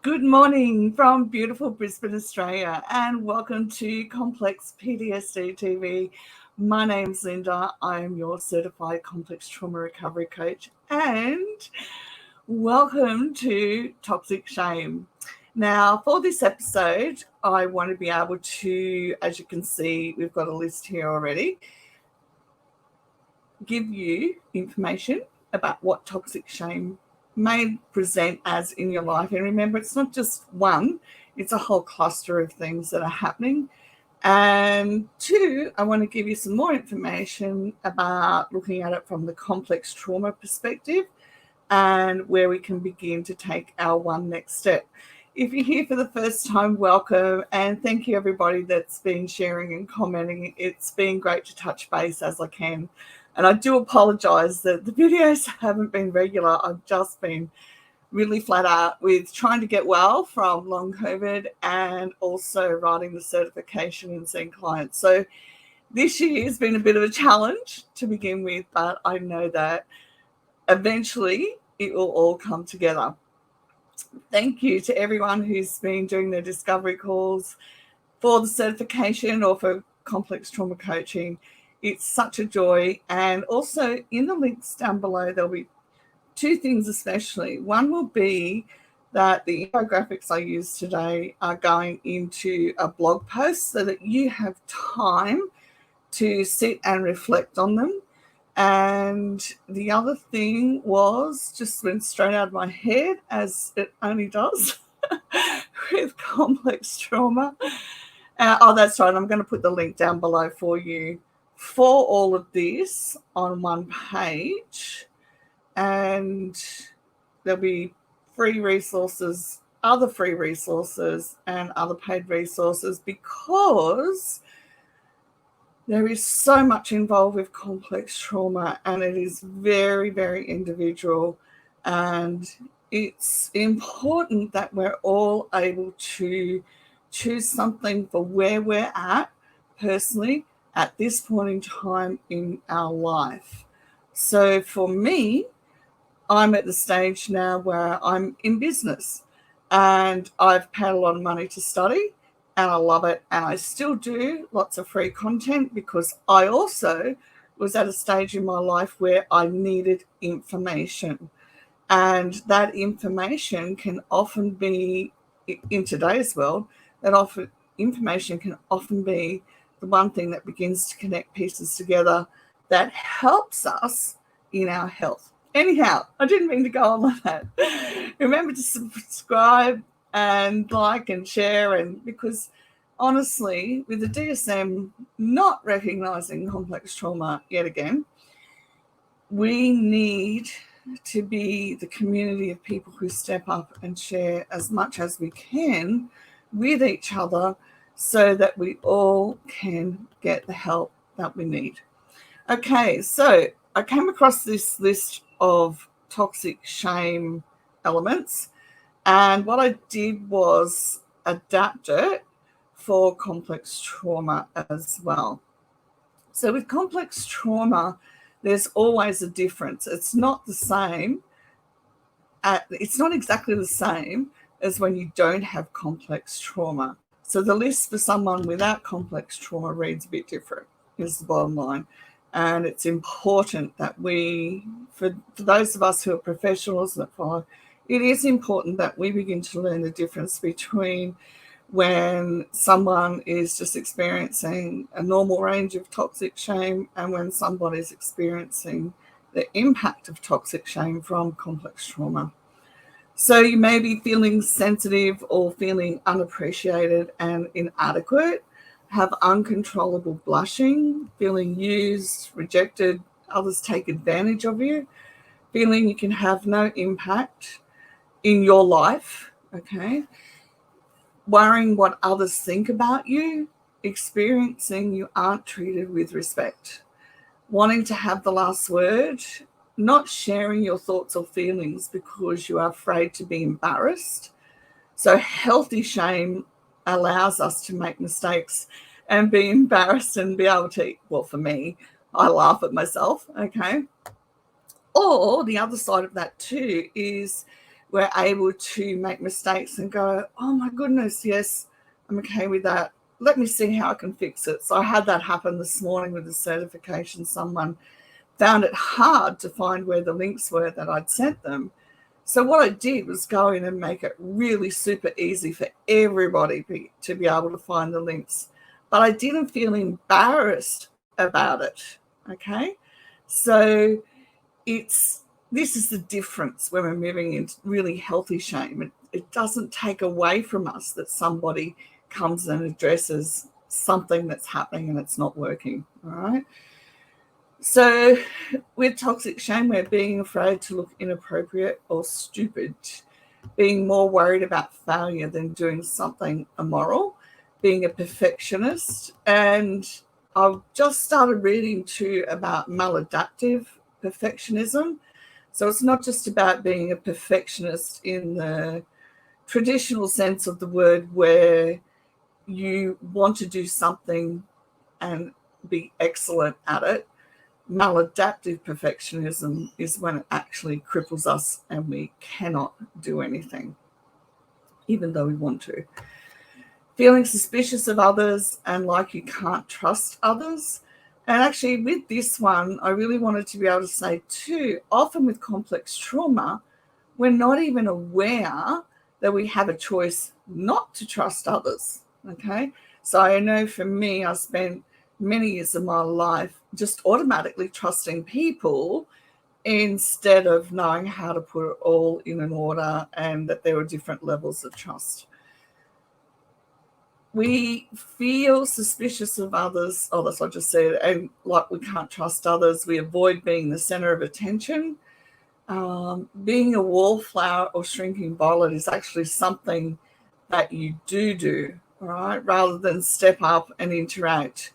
Good morning from beautiful Brisbane, Australia, and welcome to Complex PTSD TV. My name's Linda. I am your certified complex trauma recovery coach, and welcome to Toxic Shame. Now, for this episode, I want to be able to, as you can see, we've got a list here already, give you information about what toxic shame may present as in your life. And remember, it's not just one, it's a whole cluster of things that are happening. And two, I want to give you some more information about looking at it from the complex trauma perspective and where we can begin to take our one next step. If you're here for the first time, welcome, and thank you everybody that's been sharing and commenting. It's been great to touch base as I can. And I do apologise that the videos haven't been regular. I've just been really flat out with trying to get well from long COVID and also writing the certification and seeing clients. So this year has been a bit of a challenge to begin with, but I know that eventually it will all come together. Thank you to everyone who's been doing their discovery calls for the certification or for complex trauma coaching. It's such a joy. And also in the links down below, there'll be two things especially. One will be that the infographics I use today are going into a blog post so that you have time to sit and reflect on them. And the other thing was just went straight out of my head, as it only does with complex trauma. That's right. I'm going to put the link down below for you for all of this on one page, and there'll be free resources, other free resources, and other paid resources, because there is so much involved with complex trauma, and it is very, very individual, and it's important that we're all able to choose something for where we're at personally at this point in time in our life. So for me, I'm at the stage now where I'm in business and I've paid a lot of money to study and I love it. And I still do lots of free content because I also was at a stage in my life where I needed information. And that information can often be, in today's world, information can often be the one thing that begins to connect pieces together that helps us in our health. Anyhow, I didn't mean to go on like that. Remember to subscribe and like and share, and because honestly, with the DSM not recognising complex trauma yet again, we need to be the community of people who step up and share as much as we can with each other so that we all can get the help that we need. Okay, so I came across this list of toxic shame elements, and what I did was adapt it for complex trauma as well. So with complex trauma, there's always a difference. It's not the same. It's not exactly the same as when you don't have complex trauma. So the list for someone without complex trauma reads a bit different, is the bottom line. And it's important that for those of us who are professionals that follow, it is important that we begin to learn the difference between when someone is just experiencing a normal range of toxic shame and when somebody is experiencing the impact of toxic shame from complex trauma. So you may be feeling sensitive or feeling unappreciated and inadequate, have uncontrollable blushing, feeling used, rejected, others take advantage of you, feeling you can have no impact in your life, okay? Worrying what others think about you, experiencing you aren't treated with respect, wanting to have the last word, not sharing your thoughts or feelings because you are afraid to be embarrassed. So healthy shame allows us to make mistakes and be embarrassed and be able to, well, for me, I laugh at myself, okay? Or the other side of that too is we're able to make mistakes and go, oh my goodness, yes, I'm okay with that. Let me see how I can fix it. So I had that happen this morning with the certification. Someone found it hard to find where the links were that I'd sent them. So what I did was go in and make it really super easy for everybody to be able to find the links. But I didn't feel embarrassed about it, okay? So this is the difference when we're moving into really healthy shame. It doesn't take away from us that somebody comes and addresses something that's happening and it's not working, all right? So with toxic shame, we're being afraid to look inappropriate or stupid, being more worried about failure than doing something immoral, being a perfectionist. And I've just started reading too about maladaptive perfectionism. So it's not just about being a perfectionist in the traditional sense of the word, where you want to do something and be excellent at it. Maladaptive perfectionism is when it actually cripples us and we cannot do anything, even though we want to. Feeling suspicious of others and like you can't trust others. And actually with this one, I really wanted to be able to say too, often with complex trauma, we're not even aware that we have a choice not to trust others, okay? So I know for me, I spent many years of my life just automatically trusting people instead of knowing how to put it all in an order and that there were different levels of trust. We feel suspicious of others. Oh, that's what I just said. And like we can't trust others. We avoid being the center of attention. Being a wallflower or shrinking violet is actually something that you do, all right, rather than step up and interact.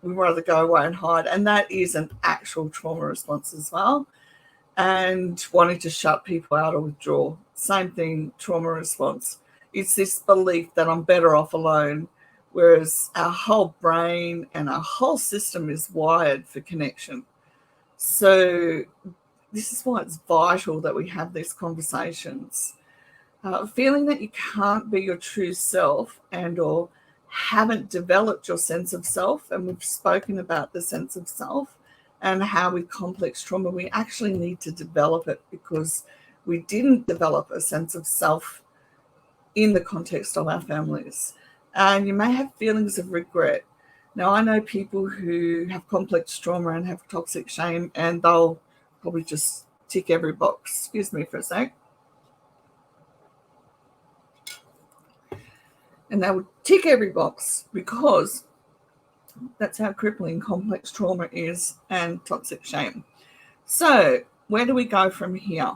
We'd rather go away and hide. And that is an actual trauma response as well. And wanting to shut people out or withdraw. Same thing, trauma response. It's this belief that I'm better off alone, whereas our whole brain and our whole system is wired for connection. So this is why it's vital that we have these conversations. Feeling that you can't be your true self and or haven't developed your sense of self, and we've spoken about the sense of self and how with complex trauma we actually need to develop it because we didn't develop a sense of self in the context of our families. And you may have feelings of regret. Now, I know people who have complex trauma and have toxic shame, and they'll probably just tick every box. Excuse me for a sec. And they would tick every box because that's how crippling complex trauma is and toxic shame. So where do we go from here?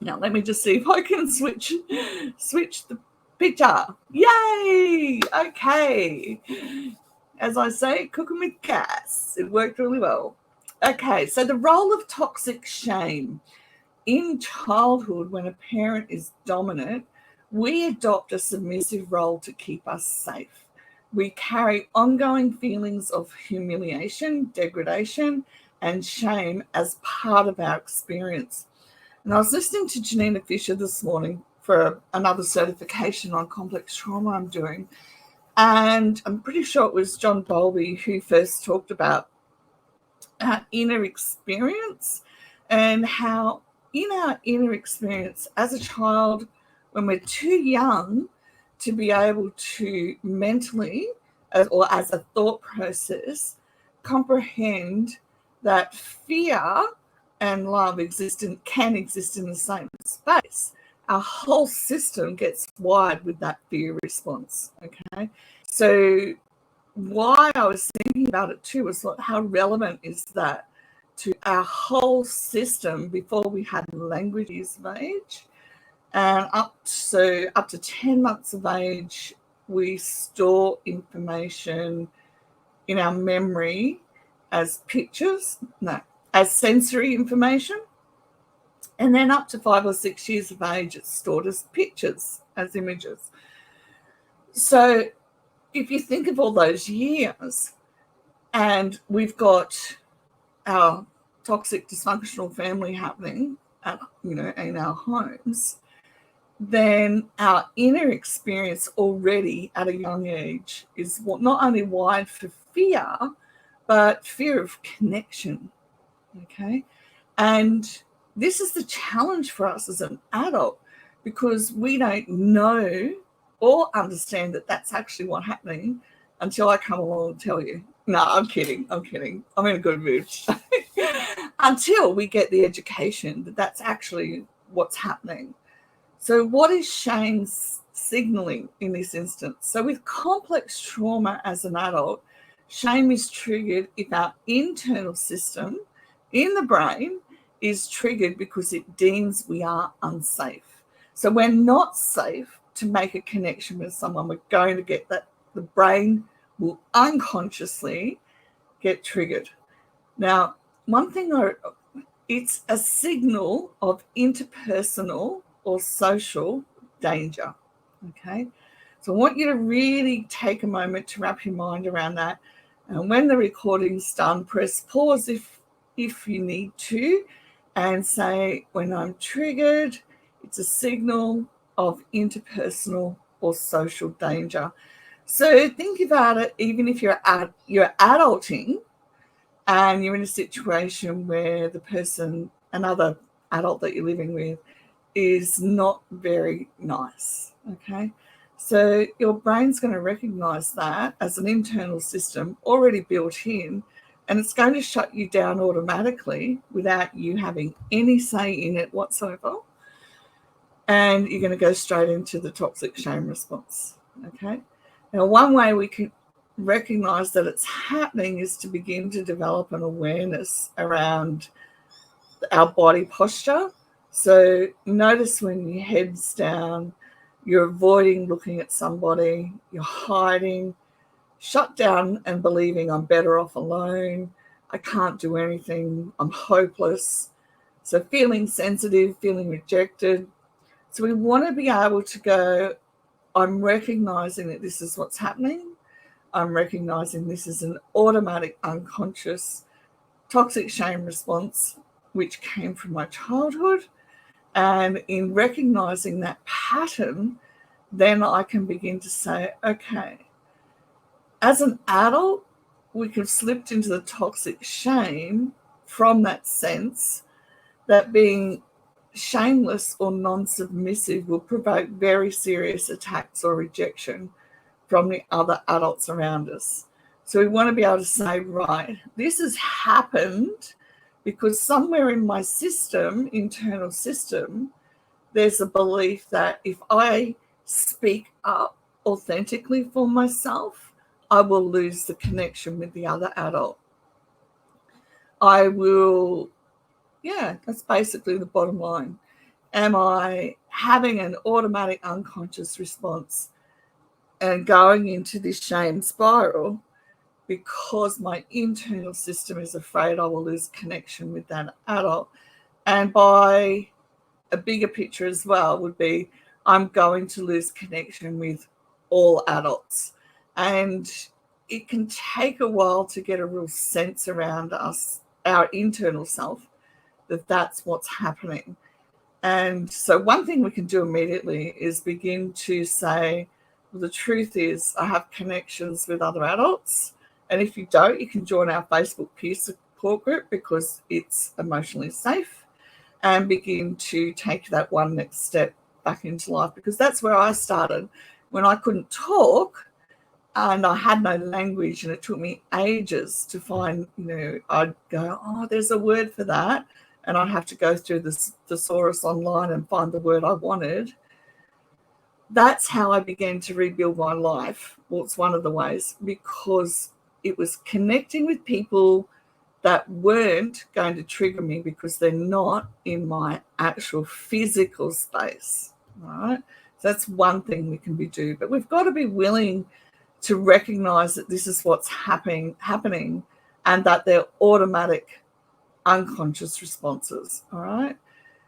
Now, let me just see if I can switch the picture. Yay! Okay. As I say, cooking with gas. It worked really well. Okay, so the role of toxic shame. In childhood, when a parent is dominant, we adopt a submissive role to keep us safe. We carry ongoing feelings of humiliation, degradation, and shame as part of our experience. And I was listening to Janina Fisher this morning for another certification on complex trauma I'm doing. And I'm pretty sure it was John Bowlby who first talked about our inner experience and how in our inner experience as a child, when we're too young to be able to mentally or as a thought process comprehend that fear and love can exist in the same space. Our whole system gets wired with that fear response, okay? So why I was thinking about it too was how relevant is that to our whole system before we had language years of age. And up to 10 months of age, we store information in our memory as as sensory information. And then up to 5 or 6 years of age, it's stored as pictures, as images. So if you think of all those years, and we've got our toxic dysfunctional family happening, in our homes, then our inner experience already at a young age is not only wired for fear, but fear of connection. Okay. And this is the challenge for us as an adult, because we don't know or understand that that's actually what's happening until I come along and tell you. No, I'm kidding. I'm in a good mood. Until we get the education that that's actually what's happening. So what is shame signaling in this instance? So with complex trauma as an adult, shame is triggered if our internal system in the brain is triggered because it deems we are unsafe. So we're not safe to make a connection with someone. We're going to get that. The brain will unconsciously get triggered. Now, one thing, it's a signal of interpersonal or social danger. Okay, so I want you to really take a moment to wrap your mind around that. And when the recording's done, press pause if you need to, and say, when I'm triggered, it's a signal of interpersonal or social danger. So think about it, even if you're adulting and you're in a situation where the person, another adult that you're living with, is not very nice. Okay, so your brain's going to recognize that as an internal system already built in, and it's going to shut you down automatically without you having any say in it whatsoever. And you're going to go straight into the toxic shame response. Okay, now one way we can recognize that it's happening is to begin to develop an awareness around our body posture. So notice when your head's down, you're avoiding looking at somebody, you're hiding, shut down and believing I'm better off alone, I can't do anything, I'm hopeless. So feeling sensitive, feeling rejected. So we want to be able to go, I'm recognizing that this is what's happening. I'm recognizing this is an automatic, unconscious, toxic shame response, which came from my childhood. And in recognizing that pattern, then I can begin to say, okay, as an adult, we could have slipped into the toxic shame from that sense that being shameless or non-submissive will provoke very serious attacks or rejection from the other adults around us. So we want to be able to say, right, this has happened because somewhere in my system, internal system, there's a belief that if I speak up authentically for myself, I will lose the connection with the other adult. I will, that's basically the bottom line. Am I having an automatic unconscious response and going into this shame spiral because my internal system is afraid I will lose connection with that adult? And by a bigger picture as well would be, I'm going to lose connection with all adults. And it can take a while to get a real sense around us, our internal self, that that's what's happening. And so one thing we can do immediately is begin to say, well, the truth is I have connections with other adults. And if you don't, you can join our Facebook peer support group because it's emotionally safe, and begin to take that one next step back into life, because that's where I started. When I couldn't talk and I had no language, and it took me ages to find, I'd go, oh, there's a word for that. And I'd have to go through the thesaurus online and find the word I wanted. That's how I began to rebuild my life. Well, it's one of the ways, because it was connecting with people that weren't going to trigger me because they're not in my actual physical space, right? So that's one thing we can do. But we've got to be willing to recognize that this is what's happening, and that they're automatic unconscious responses, all right?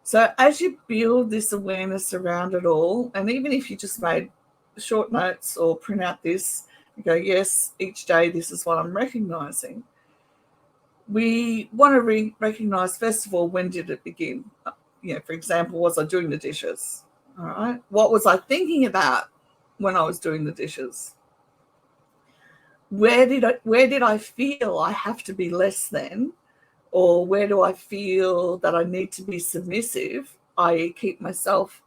So as you build this awareness around it all, and even if you just made short notes or print out this, you go, yes, each day this is what I'm recognizing. We want to recognize, first of all, when did it begin? for example, was I doing the dishes? All right. What was I thinking about when I was doing the dishes? Where did I feel I have to be less than, or where do I feel that I need to be submissive, i.e. keep myself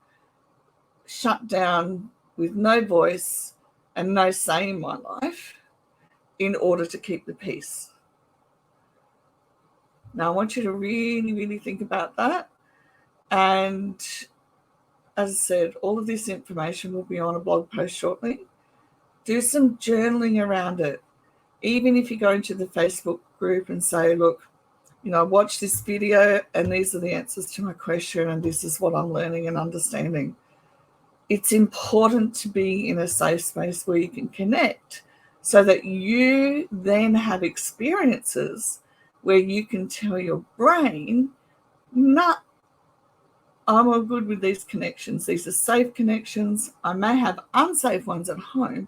shut down with no voice and no say in my life in order to keep the peace? Now, I want you to really, really think about that. And as I said, all of this information will be on a blog post shortly. Do some journaling around it. Even if you go into the Facebook group and say, look, watch this video and these are the answers to my question and this is what I'm learning and understanding. It's important to be in a safe space where you can connect so that you then have experiences where you can tell your brain, nah, I'm all good with these connections. These are safe connections. I may have unsafe ones at home,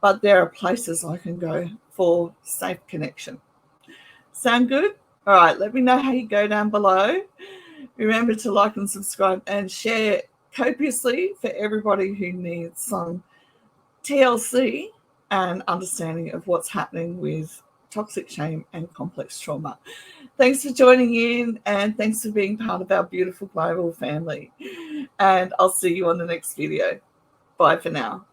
but there are places I can go for safe connection. Sound good? All right, let me know how you go down below. Remember to like and subscribe and share copiously for everybody who needs some TLC and understanding of what's happening with toxic shame and complex trauma. Thanks for joining in, and thanks for being part of our beautiful global family. And I'll see you on the next video. Bye for now.